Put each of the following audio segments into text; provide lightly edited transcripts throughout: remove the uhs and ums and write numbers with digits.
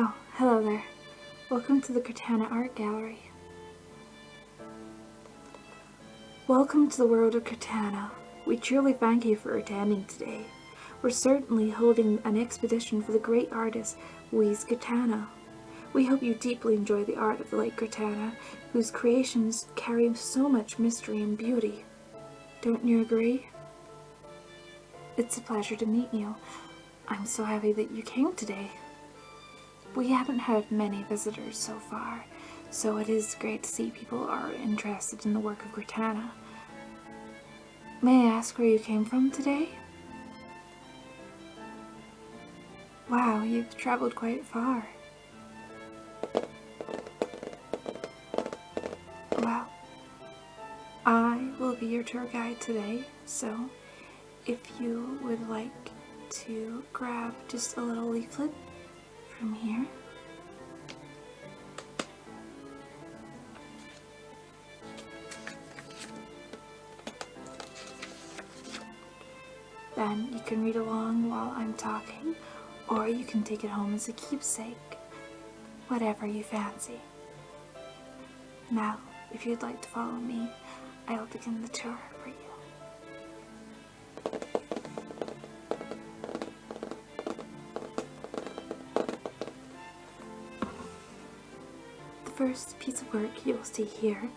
Oh, hello there. Welcome to the Guertena Art Gallery. Welcome to the world of Guertena. We truly thank you for attending today. We're certainly holding an exhibition for the great artist Louise Guertena. We hope you deeply enjoy the art of the late Guertena, whose creations carry so much mystery and beauty. Don't you agree? It's a pleasure to meet you. I'm so happy that you came today. We haven't had many visitors so far, so it is great to see people are interested in the work of Guertena. May I ask where you came from today? Wow, you've traveled quite far. Well, I will be your tour guide today, so if you would like to grab just a little leaflet from here. Then you can read along while I'm talking, or you can take it home as a keepsake, whatever you fancy. Now, if you'd like to follow me, I'll begin the tour for you. The first piece of work you'll see here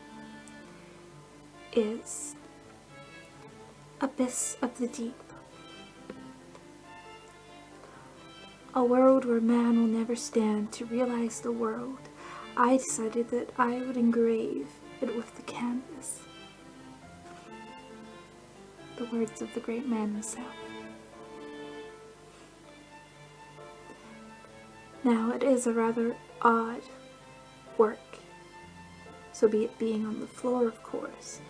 is Abyss of the Deep. A world where man will never stand. To realize the world, I decided that I would engrave it with the canvas. The words of the great man himself. Now it is a rather odd work, so be it being on the floor, of course,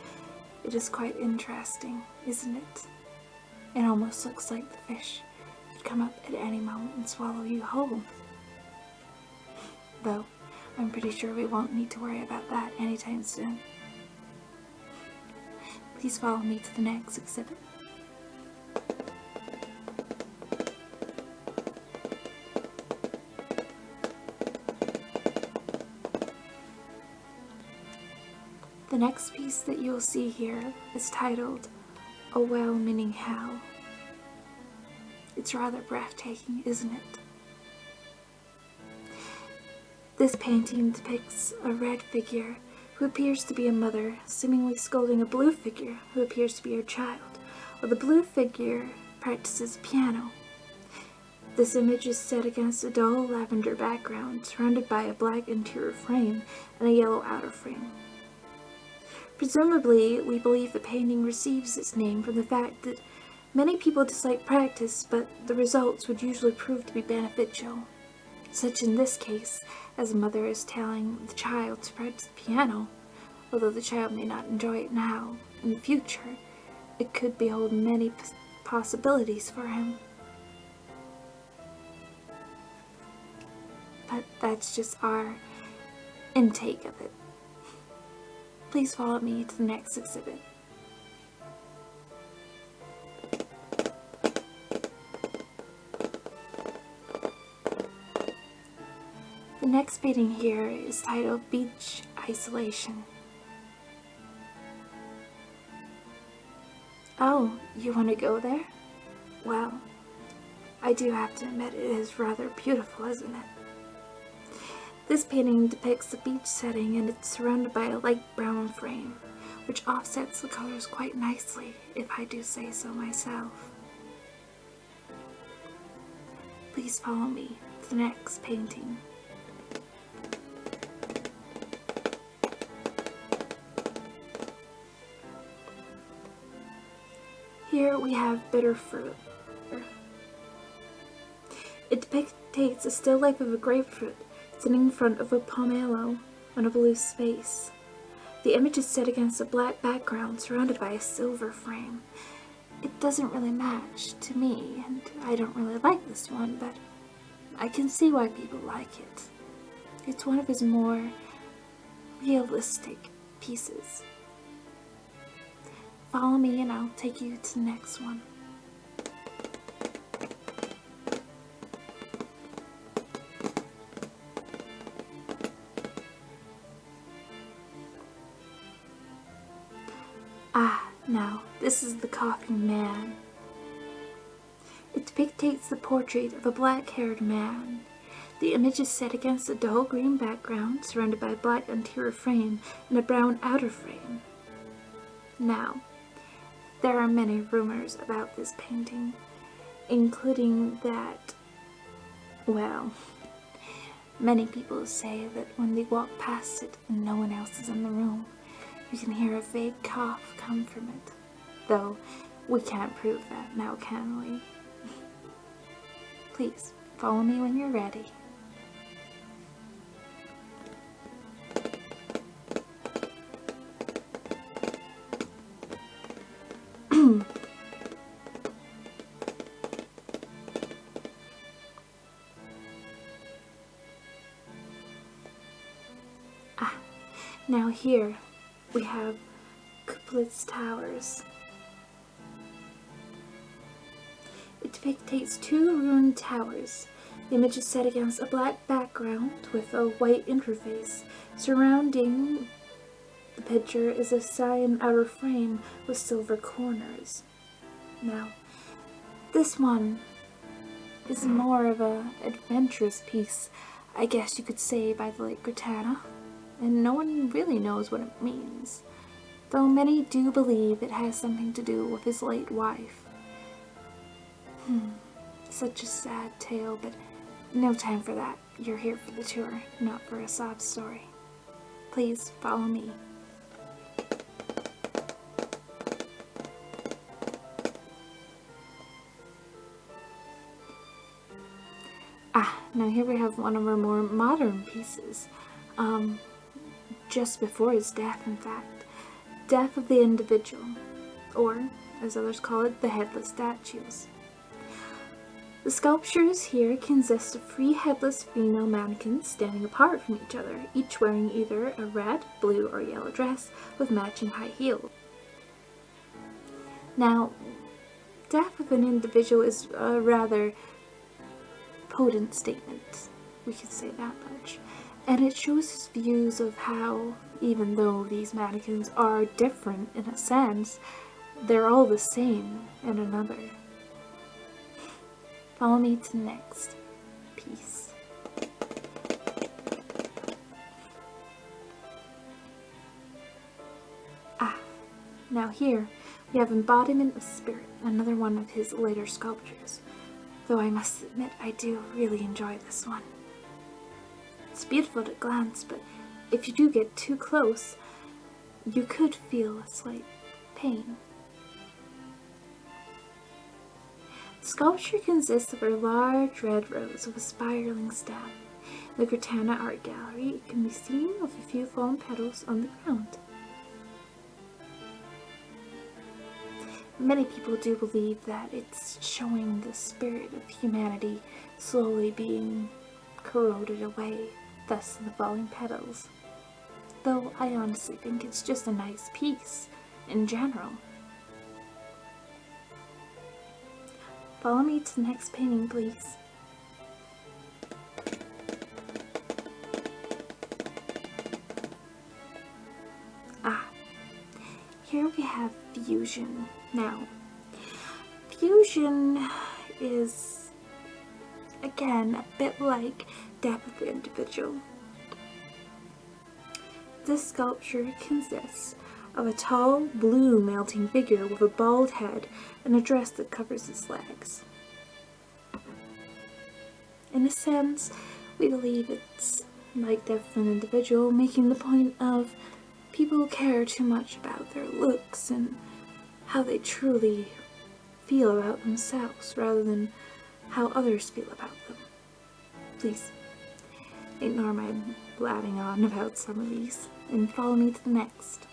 it is quite interesting, isn't it? It almost looks like the fish could come up at any moment and swallow you whole. Though, I'm pretty sure we won't need to worry about that anytime soon. Please follow me to the next exhibit. The next piece that you'll see here is titled A Well-Meaning How. It's rather breathtaking, isn't it? This painting depicts a red figure who appears to be a mother, seemingly scolding a blue figure who appears to be her child, while the blue figure practices piano. This image is set against a dull lavender background, surrounded by a black interior frame and a yellow outer frame. Presumably, we believe the painting receives its name from the fact that many people dislike practice, but the results would usually prove to be beneficial, such in this case as a mother is telling the child to practice the piano. Although the child may not enjoy it now, in the future, it could behold many possibilities for him. But that's just our intake of it. Please follow me to the next exhibit. The next painting here is titled Beach Isolation. Oh, you want to go there? Well, I do have to admit it is rather beautiful, isn't it? This painting depicts a beach setting and it's surrounded by a light brown frame, which offsets the colors quite nicely, if I do say so myself. Please follow me to the next painting. Here we have Bitter Fruit. It depicts a still life of a grapefruit sitting in front of a pomelo on a blue space. The image is set against a black background surrounded by a silver frame. It doesn't really match to me, and I don't really like this one, but I can see why people like it. It's one of his more realistic pieces. Follow me and I'll take you to the next one. Now, this is the Coughing Man. It depicts the portrait of a black-haired man. The image is set against a dull green background, surrounded by a black interior frame and a brown outer frame. Now, there are many rumors about this painting, including that, well, many people say that when they walk past it and no one else is in the room, you can hear a vague cough come from it. Though, we can't prove that now, can we? Please, follow me when you're ready. Now here we have Blitz Towers. It depicts two ruined towers. The image is set against a black background with a white interface. Surrounding the picture is a cyan outer frame with silver corners. Now, this one is more of an adventurous piece, I guess you could say, by the late Guertena, and no one really knows what it means, though many do believe it has something to do with his late wife. Such a sad tale, but no time for that. You're here for the tour, not for a sob story. Please follow me. Now here we have one of our more modern pieces. Just before his death, in fact. Death of the individual, or, as others call it, the Headless Statues. The sculptures here consist of three headless female mannequins standing apart from each other, each wearing either a red, blue, or yellow dress with matching high heels. Now, death of an individual is a rather potent statement, we could say that much, and it shows his views of how, even though these mannequins are different in a sense, they're all the same in another. Follow me to the next piece. Now here we have Embodiment of Spirit, another one of his later sculptures. Though I must admit, I do really enjoy this one. It's beautiful at a glance, but if you do get too close, you could feel a slight pain. The sculpture consists of a large red rose with a spiraling stem. In the Guertena Art Gallery, it can be seen with a few fallen petals on the ground. Many people do believe that it's showing the spirit of humanity slowly being corroded away, thus the falling petals. Though I honestly think it's just a nice piece, in general. Follow me to the next painting, please. Here we have Fusion. Now, Fusion is, again, a bit like Death of the Individual. This sculpture consists of a tall, blue melting figure with a bald head and a dress that covers his legs. In a sense, we believe it's like Death of an Individual, making the point of people care too much about their looks and how they truly feel about themselves rather than how others feel about them. Please ignore my blabbing on about some of these and follow me to the next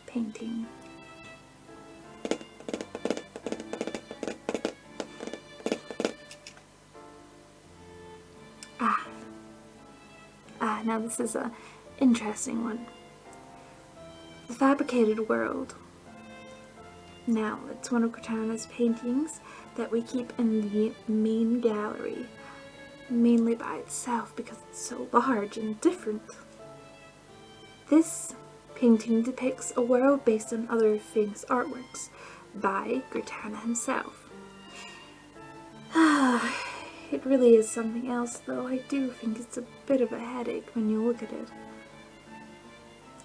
painting. Now this is a interesting one. The Fabricated World. Now, it's one of Guertena's paintings that we keep in the main gallery, mainly by itself because it's so large and different. This painting depicts a world based on other famous artworks by Guertena himself. It really is something else, though I do think it's a bit of a headache when you look at it.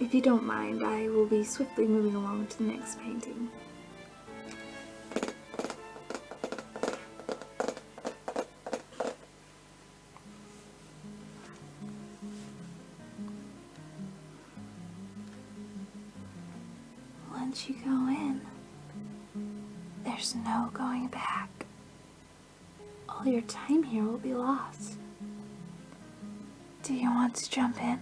If you don't mind, I will be swiftly moving along to the next painting. Once you go in, there's no going back. All your time here will be lost. Do you want to jump in?